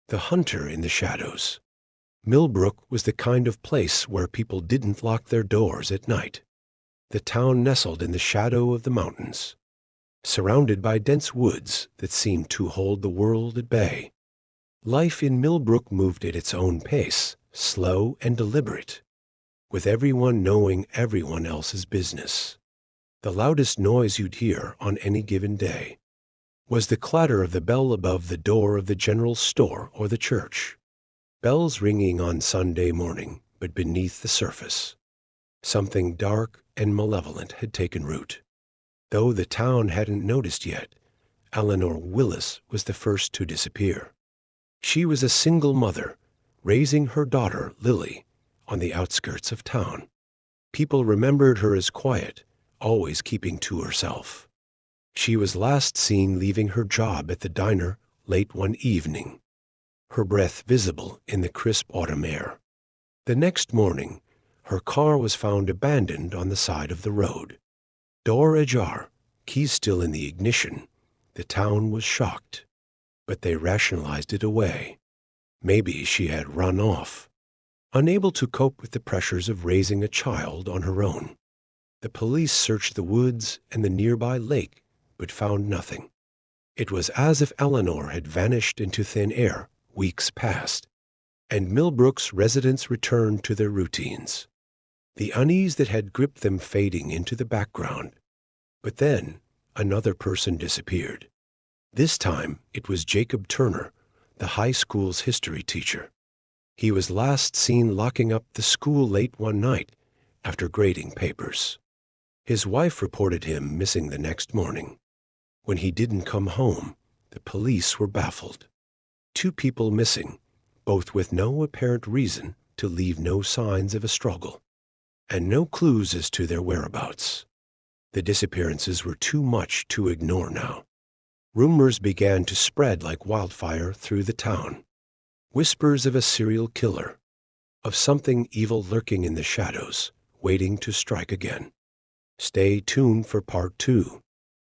The hunter in the shadows. Millbrook was the kind of place where people didn't lock their doors at night. The town nestled in the shadow of the mountains, surrounded by dense woods that seemed to hold the world at bay. Life in Millbrook moved at its own pace, slow and deliberate, with everyone knowing everyone else's business. The loudest noise you'd hear on any given day was the clatter of the bell above the door of the general store or the church. Bells ringing on Sunday morning, but beneath the surface, something dark and malevolent had taken root. Though the town hadn't noticed yet, Eleanor Willis was the first to disappear. She was a single mother, raising her daughter, Lily, on the outskirts of town. People remembered her as quiet, always keeping to herself. She was last seen leaving her job at the diner late one evening, her breath visible in the crisp autumn air. The next morning, her car was found abandoned on the side of the road. Door ajar, keys still in the ignition, the town was shocked, but they rationalized it away. Maybe she had run off, unable to cope with the pressures of raising a child on her own. The police searched the woods and the nearby lake, but found nothing. It was as if Eleanor had vanished into thin air weeks past, and Millbrook's residents returned to their routines, the unease that had gripped them fading into the background. But then another person disappeared. This time it was Jacob Turner, the high school's history teacher. He was last seen locking up the school late one night after grading papers. His wife reported him missing the next morning. When he didn't come home, the police were baffled. 2 people missing, both with no apparent reason to leave no signs of a struggle, and no clues as to their whereabouts. The disappearances were too much to ignore now. Rumors began to spread like wildfire through the town. Whispers of a serial killer, of something evil lurking in the shadows, waiting to strike again. Stay tuned for part 2.